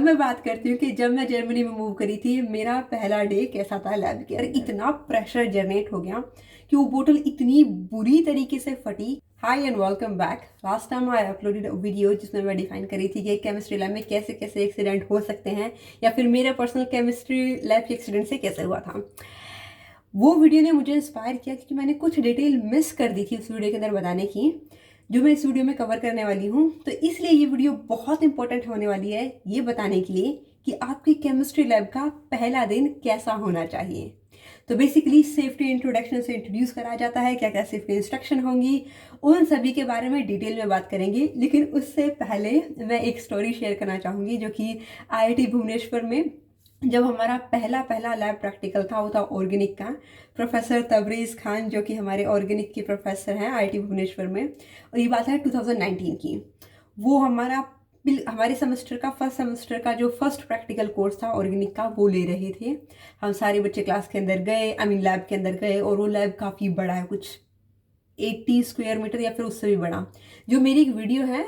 मैं बात करती हूँ कि जब मैं जर्मनी में मूव करी थी, मेरा पहला डे कैसा था लैब के अंदर। इतना प्रेशर जनरेट हो गया कि वो बोतल इतनी बुरी तरीके से फटी। Hi and welcome back. Last time I uploaded a video जिसमें मैं डिफाइन करी थी कि केमिस्ट्री लैब में कैसे कैसे एक्सीडेंट हो सकते हैं, या फिर मेरे पर्सनल केमिस्ट्री लैब के एक्सीडेंट से कैसे हुआ था। वो वीडियो ने मुझे इंस्पायर किया क्योंकि मैंने कुछ डिटेल मिस कर दी थी उस वीडियो के अंदर बताने की, जो मैं इस वीडियो में कवर करने वाली हूँ। तो इसलिए ये वीडियो बहुत इंपॉर्टेंट होने वाली है, ये बताने के लिए कि आपकी केमिस्ट्री लैब का पहला दिन कैसा होना चाहिए। तो बेसिकली सेफ्टी इंट्रोडक्शन से इंट्रोड्यूस करा जाता है, क्या क्या सेफ्टी इंस्ट्रक्शन होंगी, उन सभी के बारे में डिटेल में बात करेंगे। लेकिन उससे पहले मैं एक स्टोरी शेयर करना चाहूँगी, जो कि IIT भुवनेश्वर में जब हमारा पहला पहला लैब प्रैक्टिकल था, वो था ऑर्गेनिक का। प्रोफेसर तबरेज़ खान, जो कि हमारे ऑर्गेनिक के प्रोफेसर हैं IIT भुवनेश्वर में, और ये बात है 2019 की। वो हमारे सेमेस्टर का फर्स्ट सेमेस्टर का जो फर्स्ट प्रैक्टिकल कोर्स था ऑर्गेनिक का, वो ले रहे थे। हम सारे बच्चे क्लास के अंदर गए, लैब के अंदर गए, और वो लैब काफ़ी बड़ा है, कुछ 80 स्क्वायर मीटर या फिर उससे भी बड़ा। जो मेरी एक वीडियो है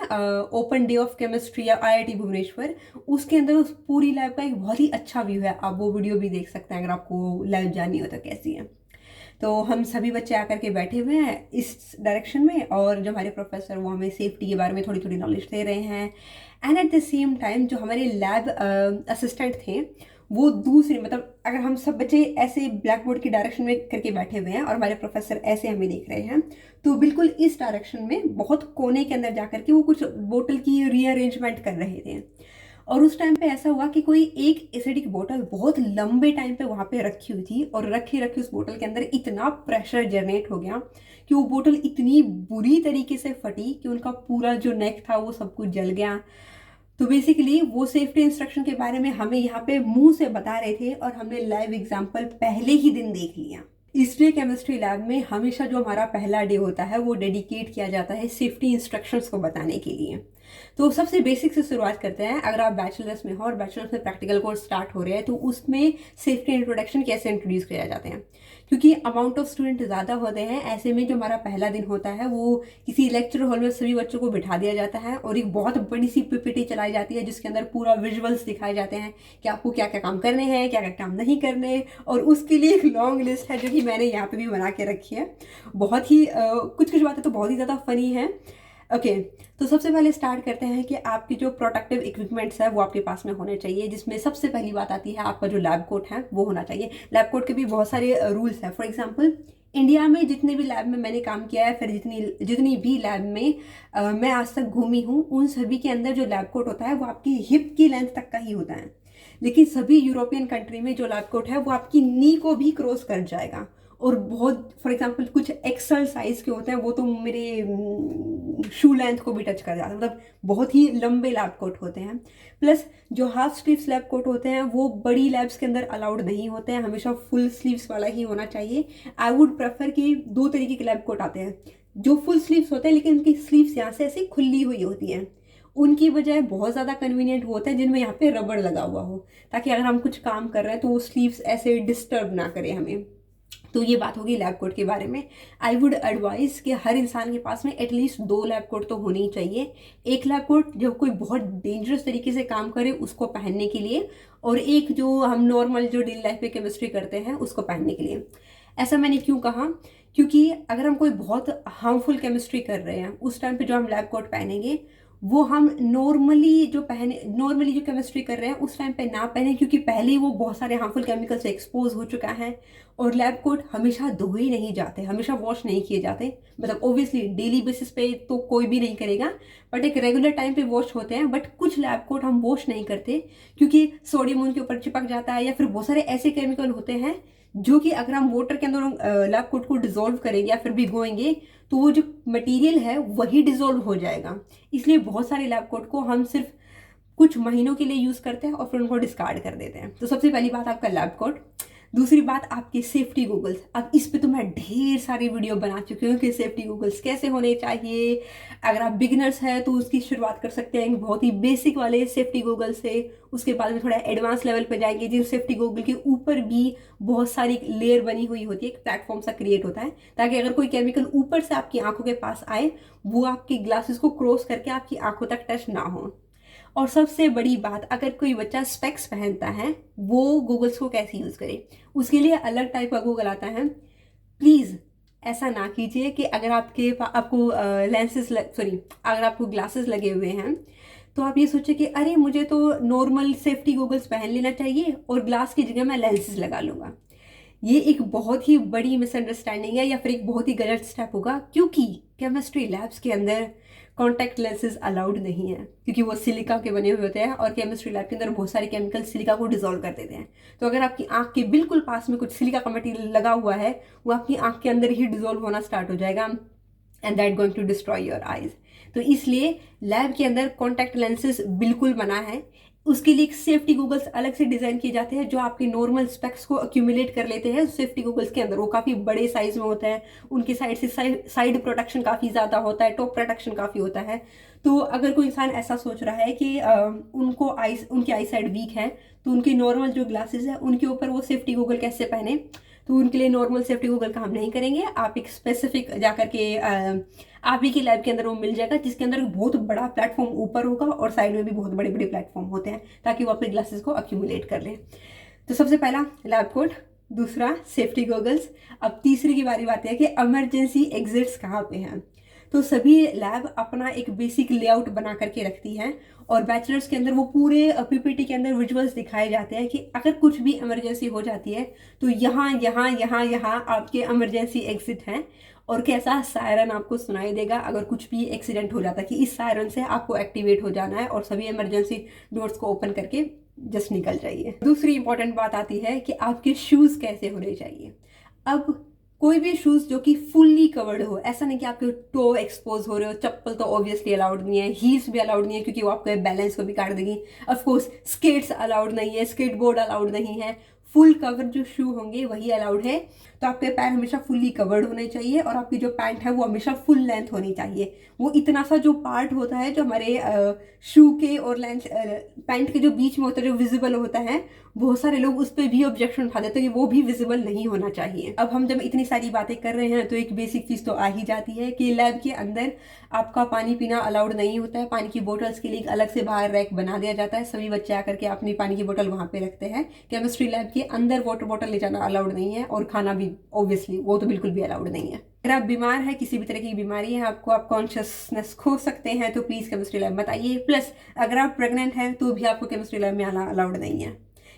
ओपन डे ऑफ केमिस्ट्री या IIT भुवनेश्वर, उसके अंदर उस पूरी लैब का एक बहुत ही अच्छा व्यू है। आप वो वीडियो भी देख सकते हैं अगर आपको लैब जाननी हो तो कैसी है। तो हम सभी बच्चे आकर के बैठे हुए हैं इस डायरेक्शन में, और जो हमारे प्रोफेसर वो हमें सेफ्टी के बारे में थोड़ी थोड़ी नॉलेज दे रहे हैं। And at the same time जो हमारे लैब असिस्टेंट थे, वो दूसरे, मतलब अगर हम सब बच्चे ऐसे ब्लैक बोर्ड की डायरेक्शन में करके बैठे हुए हैं और हमारे प्रोफेसर ऐसे हमें देख रहे हैं, तो बिल्कुल इस डायरेक्शन में बहुत कोने के अंदर जाकर के वो कुछ बोतल की रीअरेंजमेंट कर रहे थे। और उस टाइम पे ऐसा हुआ कि कोई एक एसिडिक बोतल बहुत लंबे टाइम पे वहाँ पे रखी हुई थी, और रखी रखी उस बोतल के अंदर इतना प्रेशर जनरेट हो गया कि वो बोतल इतनी बुरी तरीके से फटी कि उनका पूरा जो नेक था वो सब कुछ जल गया। तो बेसिकली वो सेफ्टी इंस्ट्रक्शन के बारे में हमें यहाँ पे मुंह से बता रहे थे, और हमने लाइव एग्जाम्पल पहले ही दिन देख लिया। इसलिए केमिस्ट्री लैब में हमेशा जो हमारा पहला डे होता है वो डेडिकेट किया जाता है सेफ्टी इंस्ट्रक्शंस को बताने के लिए। तो सबसे बेसिक से शुरुआत करते हैं। अगर आप बैचलर्स में हो और बैचलर्स में प्रैक्टिकल कोर्स स्टार्ट हो रहे हैं, तो उसमें सेफ्टी इंट्रोडक्शन कैसे इंट्रोड्यूस किया जाते हैं। क्योंकि अमाउंट ऑफ स्टूडेंट ज़्यादा होते हैं, ऐसे में जो हमारा पहला दिन होता है वो किसी लेक्चर हॉल में सभी बच्चों को बिठा दिया जाता है, और एक बहुत बड़ी सी PPT चलाई जाती है जिसके अंदर पूरा विजुअल्स दिखाए जाते हैं कि आपको क्या क्या काम करने हैं, क्या क्या काम नहीं करने। और उसके लिए एक लॉन्ग लिस्ट है जो कि मैंने यहाँ पे भी बना के रखी है। बहुत ही कुछ कुछ बातें तो बहुत ही ज़्यादा फनी है। ओके, तो सबसे पहले स्टार्ट करते हैं कि आपकी जो प्रोटेक्टिव इक्विपमेंट्स है वो आपके पास में होने चाहिए, जिसमें सबसे पहली बात आती है आपका जो लैब कोट है वो होना चाहिए। लैब कोट के भी बहुत सारे रूल्स हैं। फॉर एग्जांपल, इंडिया में जितने भी लैब में मैंने काम किया है, फिर जितनी जितनी भी लैब में मैं आज तक घूमी हूँ, उन सभी के अंदर जो लैब कोट होता है वो आपकी हिप की लेंथ तक का ही होता है। लेकिन सभी यूरोपियन कंट्री में जो लैब कोट है वो आपकी नी को भी क्रॉस कर जाएगा। और बहुत, फॉर एग्जांपल, कुछ एक्सल साइज के होते हैं, वो तो मेरे शू लेंथ को भी टच कर जाते हैं, मतलब बहुत ही लंबे लैब कोट होते हैं। प्लस जो हाफ स्लीव्स लैब कोट होते हैं वो बड़ी लैब्स के अंदर अलाउड नहीं होते हैं, हमेशा फुल स्लीव्स वाला ही होना चाहिए। आई वुड प्रेफर कि दो तरीके के लैब कोट आते हैं, जो फुल स्लीव्स होते हैं लेकिन उनकी स्लीव्स यहाँ से ऐसे खुली हुई होती हैं। उनकी बजाय बहुत ज़्यादा कन्वीनियंट वो होता है जिनमें यहाँ पे रबड़ लगा हुआ हो, ताकि अगर हम कुछ काम कर रहे हैं तो वो स्लीव्स ऐसे डिस्टर्ब ना करें हमें। तो ये बात होगी लैब कोट के बारे में। आई वुड एडवाइज कि हर इंसान के पास में एटलीस्ट 2 लैब कोट तो होने ही चाहिए। एक लैब कोट जब कोई बहुत डेंजरस तरीके से काम करे उसको पहनने के लिए, और एक जो हम नॉर्मल जो डेली लाइफ में केमिस्ट्री करते हैं उसको पहनने के लिए। ऐसा मैंने क्यों कहा, क्योंकि अगर हम कोई बहुत हार्मफुल केमिस्ट्री कर रहे हैं उस टाइम पे जो हम लैब कोट पहनेंगे वो हम नॉर्मली जो केमिस्ट्री कर रहे हैं उस टाइम पे ना पहने, क्योंकि पहले ही वो बहुत सारे हार्मफुल केमिकल से एक्सपोज हो चुका है। और लैब कोट हमेशा धोए नहीं जाते, हमेशा वॉश नहीं किए जाते। मतलब ऑब्वियसली डेली बेसिस पे तो कोई भी नहीं करेगा, बट एक रेगुलर टाइम पे वॉश होते हैं। बट कुछ लैब कोट हम वॉश नहीं करते क्योंकि सोडियम उनके ऊपर चिपक जाता है, या फिर बहुत सारे ऐसे केमिकल होते हैं जो कि अगर हम वाटर के अंदर लैब कोट को डिजोल्व करेंगे या फिर भिगोएंगे तो वो जो मटेरियल है वही डिजोल्व हो जाएगा। इसलिए बहुत सारे लैब कोट को हम सिर्फ कुछ महीनों के लिए यूज करते हैं और फिर उनको डिस्कार्ड कर देते हैं। तो सबसे पहली बात आपका लैब कोट। दूसरी बात आपके सेफ्टी गूगल्स। अब इस पे तो मैं ढेर सारी वीडियो बना चुकी हूँ कि सेफ्टी गूगल्स कैसे होने चाहिए। अगर आप बिगिनर्स हैं तो उसकी शुरुआत कर सकते हैं बहुत ही बेसिक वाले सेफ्टी गूगल से। उसके बाद में थोड़ा एडवांस लेवल पे जाएंगे, जिन सेफ्टी गूगल के ऊपर भी बहुत सारी लेयर बनी हुई होती है, एक प्लेटफॉर्म सा क्रिएट होता है, ताकि अगर कोई केमिकल ऊपर से आपकी आंखों के पास आए वो आपकी ग्लासेस को क्रॉस करके आपकी आंखों तक टच ना हो। और सबसे बड़ी बात, अगर कोई बच्चा स्पेक्स पहनता है वो गूगल्स को कैसे यूज़ करे, उसके लिए अलग टाइप का गूगल आता है। प्लीज़ ऐसा ना कीजिए कि अगर आपको लेंसेज सॉरी, अगर आपको ग्लासेस लगे हुए हैं तो आप ये सोचिए कि अरे मुझे तो नॉर्मल सेफ्टी गूगल्स पहन लेना चाहिए और ग्लास की जगह मैं लेंसेज लगा लूँगा। ये एक बहुत ही बड़ी मिसअंडरस्टैंडिंग है या फिर एक बहुत ही गलत स्टेप होगा, क्योंकि केमिस्ट्री लैब्स के अंदर कॉन्टैक्ट लेंसेज अलाउड नहीं है, क्योंकि वो सिलिका के बने हुए होते हैं और केमिस्ट्री लैब के अंदर बहुत सारे केमिकल सिलिका को डिजोल्व कर देते हैं। तो अगर आपकी आंख के बिल्कुल पास में कुछ सिलिका का मटेरियल लगा हुआ है, वो आपकी आंख के अंदर ही डिजोल्व होना स्टार्ट हो जाएगा and that going to destroy your eyes. तो इसलिए लैब के अंदर कॉन्टैक्ट लेंसेज बिल्कुल मना है। उसके लिए एक सेफ्टी गूगल्स अलग से डिजाइन किए जाते हैं जो आपके नॉर्मल स्पेक्स को अक्यूमुलेट कर लेते हैं सेफ्टी गूगल्स के अंदर। वो काफी बड़े साइज में होते हैं, उनकी साइड से साइड प्रोटेक्शन काफी ज्यादा होता है, टॉप प्रोटेक्शन काफी होता है। तो अगर कोई इंसान ऐसा सोच रहा है कि उनकी आई साइड वीक है तो उनकी नॉर्मल जो ग्लासेस है उनके ऊपर वो सेफ्टी गूगल कैसे पहने, तो उनके लिए नॉर्मल सेफ्टी गूगल काम नहीं करेंगे। आप एक स्पेसिफिक जाकर के आप ही की लैब के अंदर वो मिल जाएगा जिसके अंदर बहुत बड़ा प्लेटफॉर्म ऊपर होगा और साइड में भी बहुत बड़े बड़े प्लेटफॉर्म होते हैं, ताकि वो अपने ग्लासेस को अक्यूमुलेट कर लें। तो सबसे पहला लैब कोट, दूसरा सेफ्टी गॉगल्स। अब तीसरी की बारी बात है कि इमरजेंसी एग्जिट्स कहाँ पे हैं। तो सभी लैब अपना एक बेसिक लेआउट बना करके रखती हैं और बैचलर्स के अंदर वो पूरे पीपीटी के अंदर विजुअल्स दिखाए जाते हैं कि अगर कुछ भी इमरजेंसी हो जाती है तो यहाँ यहाँ यहाँ यहाँ आपके इमरजेंसी एग्जिट हैं और कैसा सायरन आपको सुनाई देगा अगर कुछ भी एक्सीडेंट हो जाता है, कि इस सायरन से आपको एक्टिवेट हो जाना है और सभी इमरजेंसी डोर्स को ओपन करके जस्ट निकल जाइए। दूसरी इंपॉर्टेंट बात आती है कि आपके शूज़ कैसे होने चाहिए। अब कोई भी शूज़ जो कि फुल्ली कवर्ड हो, ऐसा नहीं कि आपके टो एक्सपोज हो रहे हो। चप्पल तो ऑब्वियसली अलाउड नहीं है, हील्स भी अलाउड नहीं है क्योंकि वो आपके बैलेंस को बिगाड़ देगी। ऑफकोर्स स्केट्स अलाउड नहीं है, स्केट बोर्ड अलाउड नहीं है। फुल कवर जो शू होंगे वही अलाउड है। तो आपके पैर हमेशा फुल्ली कवर्ड होने चाहिए और आपकी जो पैंट है वो हमेशा फुल लेंथ होनी चाहिए। वो इतना सा जो पार्ट होता है जो हमारे शू के और लेंथ पैंट के जो बीच में होता है, जो विजिबल होता है, बहुत सारे लोग उस पर भी ऑब्जेक्शन उठा देते हैं कि वो भी विजिबल नहीं होना चाहिए। अब हम जब इतनी सारी बातें कर रहे हैं तो एक बेसिक चीज़ तो आ ही जाती है कि लैब के अंदर आपका पानी पीना अलाउड नहीं होता है। पानी की बोतल्स के लिए अलग से बाहर रैक बना दिया जाता है, सभी बच्चे आकर के अपनी पानी की बोतल वहाँ पे रखते हैं। केमिस्ट्री लैब के अंदर वाटर बोतल ले जाना अलाउड नहीं है और खाना भी ऑब्वियसली वो तो बिल्कुल भी अलाउड नहीं है। अगर आप बीमार हैं, किसी भी तरह की बीमारी है आपको, आप कॉन्शियसनेस खो सकते हैं, तो प्लीज़ केमिस्ट्री लैब मत आइए। प्लस अगर आप प्रेग्नेंट हैं तो भी आपको केमिस्ट्री लैब में आना अलाउड नहीं है,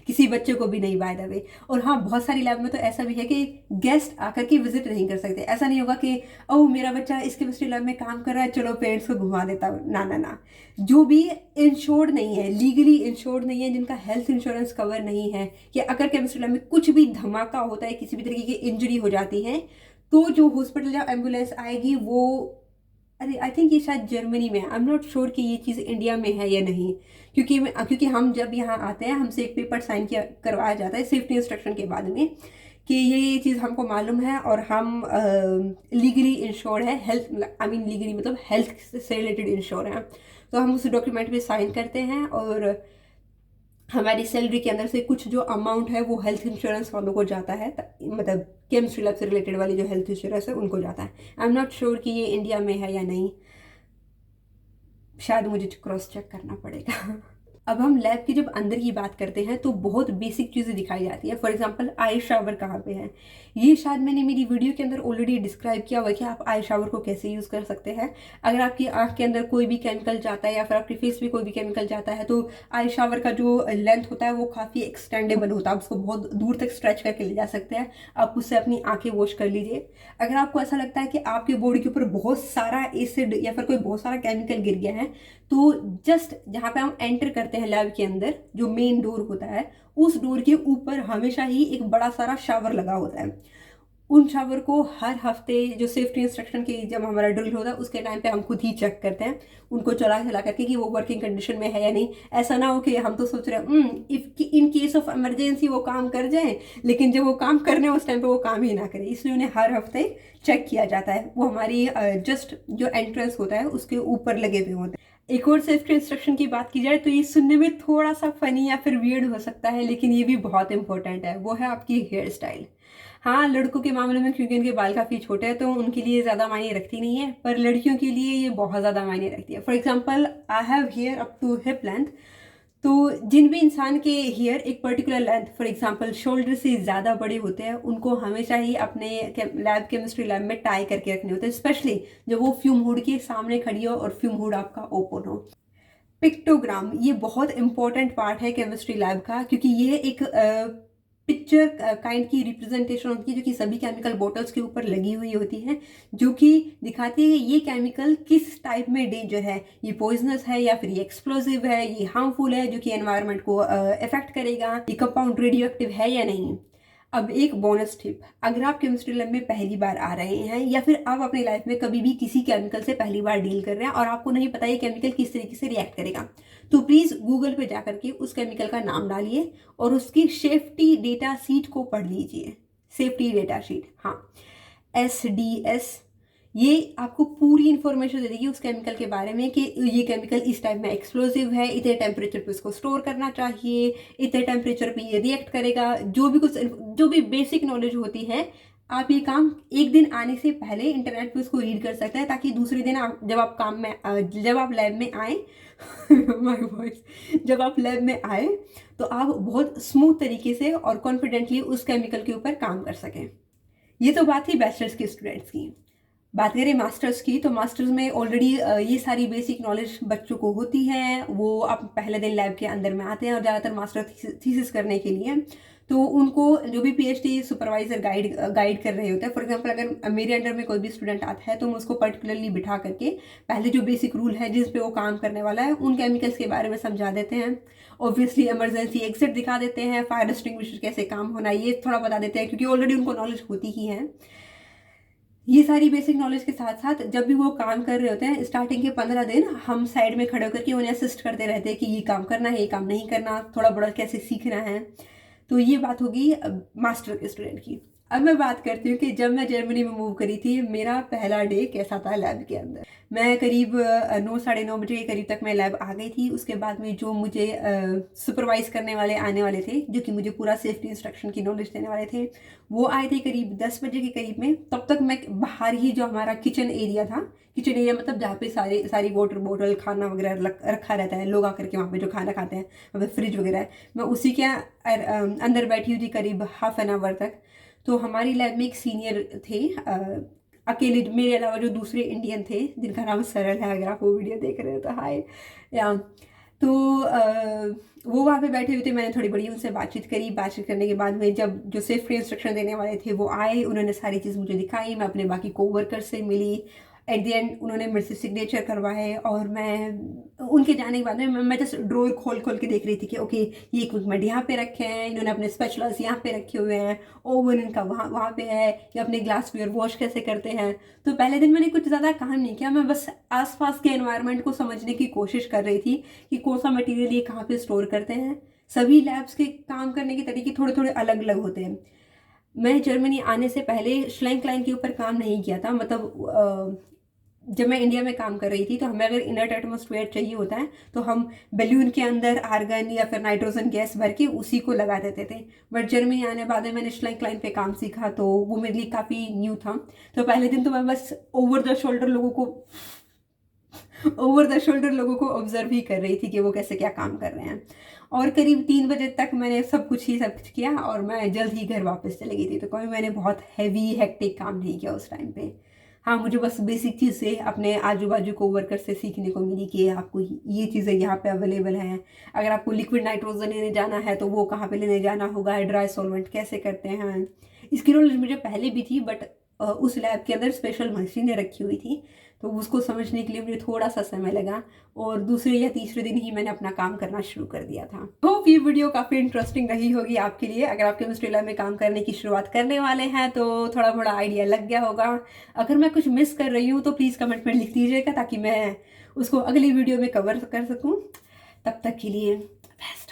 किसी बच्चे को भी नहीं, बाय द वे। और हाँ, बहुत सारी लैब में तो ऐसा भी है कि गेस्ट आकर के विजिट नहीं कर सकते। ऐसा नहीं होगा कि ओह मेरा बच्चा इस केमिस्ट्री लैब में काम कर रहा है, चलो पेरेंट्स को घुमा देता हूँ। ना ना ना, जो भी इंश्योर्ड नहीं है, लीगली इंश्योर्ड नहीं है, जिनका हेल्थ इंश्योरेंस कवर नहीं है, कि अगर केमिस्ट्री लैब में कुछ भी धमाका होता है, किसी भी तरीके की इंजरी हो जाती है, तो जो हॉस्पिटल या एम्बुलेंस आएगी वो, अरे आई थिंक ये शायद जर्मनी में है, आई एम नॉट श्योर कि ये चीज़ इंडिया में है या नहीं, क्योंकि हम जब यहाँ आते हैं हमसे एक पेपर साइन किया करवाया जाता है सेफ्टी इंस्ट्रक्शन के बाद में कि ये चीज़ हमको मालूम है और हम लीगली इंश्योर्ड है, हेल्थ आई मीन लीगली मतलब हेल्थ से रिलेटेड इंश्योर हैं। तो हम उस डॉक्यूमेंट पे साइन करते हैं और हमारी सैलरी के अंदर से कुछ जो अमाउंट है वो हेल्थ इंश्योरेंस वालों को जाता है, मतलब केमिस्ट्री लैब से रिलेटेड वाली जो हेल्थ इंश्योरेंस है उनको जाता है। आई एम नॉट श्योर कि ये इंडिया में है या नहीं, शायद मुझे क्रॉस चेक करना पड़ेगा। अब हम लैब के जब अंदर की बात करते हैं तो बहुत बेसिक चीज़ें दिखाई जाती है। फॉर एग्जांपल आई शावर कहाँ पे है, ये शायद मैंने मेरी वीडियो के अंदर ऑलरेडी डिस्क्राइब किया हुआ है कि आप आई शावर को कैसे यूज़ कर सकते हैं। अगर आपकी आंख के अंदर कोई भी केमिकल जाता है या फिर आपके फेस पे कोई भी केमिकल जाता है तो आई शावर का जो लेंथ होता है वो काफ़ी एक्सटेंडेबल होता है, आप उसको बहुत दूर तक स्ट्रेच करके ले जा सकते हैं। आप उससे अपनी आंखें वॉश कर लीजिए। अगर आपको ऐसा लगता है कि आपके बॉडी के ऊपर बहुत सारा एसिड या फिर कोई बहुत सारा केमिकल गिर गया है, तो जस्ट जहाँ पे हम एंटर करते हैं लैब के अंदर, जो मेन डोर होता है, उस डोर के ऊपर हमेशा ही एक बड़ा सारा शावर लगा होता है। उन शावर को हर हफ्ते जो सेफ्टी इंस्ट्रक्शन की जब हमारा ड्रिल होता है उसके टाइम पे हम खुद ही चेक करते हैं उनको चला करके कि वो वर्किंग कंडीशन में है या नहीं। ऐसा ना हो कि हम तो सोच रहे हैं if in case of emergency वो काम कर जाए, लेकिन जब वो काम करने उस टाइम पे वो काम ही ना करे। इसलिए उन्हें हर हफ्ते चेक किया जाता है। वो हमारी जस्ट जो एंट्रेंस होता है उसके ऊपर लगे हुए होते हैं। एक और सेफ्टी इंस्ट्रक्शन की बात की जाए तो ये सुनने में थोड़ा सा फनी या फिर वियर्ड हो सकता है, लेकिन ये भी बहुत इंपॉर्टेंट है। वो है आपकी हेयर स्टाइल। हाँ, लड़कों के मामले में क्योंकि उनके बाल काफ़ी छोटे हैं तो उनके लिए ज़्यादा मायने रखती नहीं है, पर लड़कियों के लिए ये बहुत ज़्यादा मायने रखती है। For example, I have hair up to hip length. तो जिन भी इंसान के हेयर एक particular length, for example shoulder से ज़्यादा बड़े होते हैं, उनको हमेशा ही अपने लैब केमिस्ट्री लैब में टाई करके रखने होते हैं, स्पेशली जब वो फ्यूम हुड के सामने खड़ी हो और फ्यूम हुड आपका ओपन हो। पिक्टोग्राम ये बहुत इंपॉर्टेंट पार्ट है केमिस्ट्री लैब का, क्योंकि ये एक पिक्चर काइंड की रिप्रेजेंटेशन होती है जो कि सभी केमिकल बॉटल्स के ऊपर लगी हुई होती है, जो कि दिखाती है कि ये केमिकल किस टाइप में डेंजर है, ये पॉइजनस है या फिर ये एक्सप्लोसिव है, ये हार्मफुल है जो कि एनवायरनमेंट को इफेक्ट करेगा, ये कंपाउंड रेडियो एक्टिव है या नहीं। अब एक बोनस टिप, अगर आप केमिस्ट्री लैब में पहली बार आ रहे हैं या फिर आप अपनी लाइफ में कभी भी किसी केमिकल से पहली बार डील कर रहे हैं और आपको नहीं पता ये केमिकल किस तरीके से रिएक्ट करेगा, तो प्लीज़ गूगल पे जाकर के उस केमिकल का नाम डालिए और उसकी सेफ्टी डेटा शीट को पढ़ लीजिए। सेफ्टी डेटा शीट, हाँ, SDS, ये आपको पूरी इंफॉर्मेशन दे देगी उस केमिकल के बारे में कि ये केमिकल इस टाइप में एक्सप्लोसिव है, इतने टेम्परेचर पे इसको स्टोर करना चाहिए, इतने टेम्परेचर पे ये रिएक्ट करेगा। जो भी बेसिक नॉलेज होती है, आप ये काम एक दिन आने से पहले इंटरनेट पे उसको रीड कर सकते हैं, ताकि दूसरे दिन जब आप लैब में आए माय वॉइस, जब आप लैब में आए तो आप बहुत स्मूथ तरीके से और कॉन्फिडेंटली उस केमिकल के ऊपर काम कर सकें। ये तो बात थी बैचलर्स के स्टूडेंट्स की। बात करें मास्टर्स की, तो मास्टर्स में ऑलरेडी ये सारी बेसिक नॉलेज बच्चों को होती है। वो आप पहले दिन लैब के अंदर में आते हैं और ज़्यादातर मास्टर थीसिस करने के लिए, तो उनको जो भी PhD सुपरवाइजर गाइड कर रहे होते हैं। फॉर एग्जांपल, अगर मेरे अंडर में कोई भी स्टूडेंट आता है तो हम उसको पर्टिकुलरली बिठा करके पहले जो बेसिक रूल है जिस पे वो काम करने वाला है उन केमिकल्स के बारे में समझा देते हैं। ऑब्वियसली इमरजेंसी एग्जिट दिखा देते हैं, फायर एक्सटिंग्विशर कैसे काम होना ये थोड़ा बता देते हैं, क्योंकि ऑलरेडी उनको नॉलेज होती ही है। ये सारी बेसिक नॉलेज के साथ साथ जब भी वो काम कर रहे होते हैं, स्टार्टिंग के 15 दिन हम साइड में खड़े होकर के उन्हें असिस्ट करते रहते हैं कि ये काम करना है, ये काम नहीं करना, थोड़ा बड़ा कैसे सीखना है। तो ये बात होगी मास्टर के स्टूडेंट की। अब मैं बात करती हूँ कि जब मैं जर्मनी में मूव करी थी, मेरा पहला डे कैसा था लैब के अंदर। मैं करीब 9 साढ़े 9 बजे के करीब तक मैं लैब आ गई थी। उसके बाद में जो मुझे सुपरवाइज करने वाले आने वाले थे, जो कि मुझे पूरा सेफ्टी इंस्ट्रक्शन की नॉलेज देने वाले थे, वो आए थे करीब 10 बजे के करीब में। तब तक मैं बाहर ही जो हमारा किचन एरिया था, किचन एरिया मतलब जहाँ पे सारी वाटर बॉटल खाना वगैरह रखा रहता है, लोग आकर के वहाँ पे जो खाना खाते हैं, वहाँ पे फ्रिज वगैरह है, मैं उसी के अंदर बैठी हुई थी करीब हाफ एन आवर तक। तो हमारी लैब में एक सीनियर थे, अकेले मेरे अलावा जो दूसरे इंडियन थे जिनका नाम सरल है, अगर आप वो वीडियो देख रहे हो तो हाय या। तो वो वहाँ पे बैठे हुए थे, मैंने थोड़ी बड़ी उनसे बातचीत करी। बातचीत करने के बाद में जब जो सेफ्टी इंस्ट्रक्शन देने वाले थे वो आए, उन्होंने सारी चीज़ मुझे दिखाई, मैं अपने बाकी कोवर्कर से मिली। एट द एंड उन्होंने मेरे से सिग्नेचर करवाए और मैं उनके जाने के बाद में मैं जस्ट ड्रॉर खोल के देख रही थी कि ओके ये इक्विपमेंट यहाँ पे रखे हैं, इन्होंने अपने स्पेचुलास यहाँ पे रखे हुए हैं, ओवन इनका वहाँ पे है, या अपने ग्लासवेयर वॉश कैसे करते हैं। तो पहले दिन मैंने कुछ ज़्यादा काम नहीं किया, मैं बस आसपास के एनवायरनमेंट को समझने की कोशिश कर रही थी कि कौन सा मटीरियल ये कहाँ पे स्टोर करते हैं। सभी लैब्स के काम करने के तरीके थोड़े थोड़े अलग अलग होते हैं। मैं जर्मनी आने से पहले श्लैंक लाइन के ऊपर काम नहीं किया था, मतलब जब मैं इंडिया में काम कर रही थी तो हमें अगर इनर्ट एटमॉस्फेयर चाहिए होता है तो हम बैलून के अंदर आर्गन या फिर नाइट्रोजन गैस भर के उसी को लगा देते थे। बट जर्मनी आने बाद में मैंने श्लैंक लाइन पे काम सीखा, तो वो मेरे लिए काफ़ी न्यू था। तो पहले दिन तो मैं बस ओवर द शोल्डर लोगों को ऑब्जर्व ही कर रही थी कि वो कैसे क्या काम कर रहे हैं। और करीब 3 बजे तक मैंने सब कुछ किया और मैं जल्द ही घर वापस चली गई थी। तो कोई मैंने बहुत हैवी हेक्टिक काम नहीं किया उस टाइम पे। हाँ, मुझे बस बेसिक चीज़ से अपने आजू बाजू को वर्कर से सीखने को मिली कि आपको ये चीज़ें यहाँ पे अवेलेबल हैं। अगर आपको लिक्विड नाइट्रोजन लेने जाना है तो वो कहाँ पे लेने जाना होगा, ड्राई सॉल्वेंट कैसे करते हैं, इसकी नॉलेज मुझे पहले भी थी। बट उस लैब के अंदर स्पेशल मशीनें रखी हुई थी, तो उसको समझने के लिए मुझे थोड़ा सा समय लगा और दूसरे या तीसरे दिन ही मैंने अपना काम करना शुरू कर दिया था। होप ये वीडियो काफ़ी इंटरेस्टिंग रही होगी आपके लिए। अगर आप केमिस्ट्री लैब में काम करने की शुरुआत करने वाले हैं तो थोड़ा थोड़ा आइडिया लग गया होगा। अगर मैं कुछ मिस कर रही हूँ तो प्लीज़ कमेंट में लिख दीजिएगा ताकि मैं उसको अगली वीडियो में कवर कर सकूँ। तब तक के लिए बस।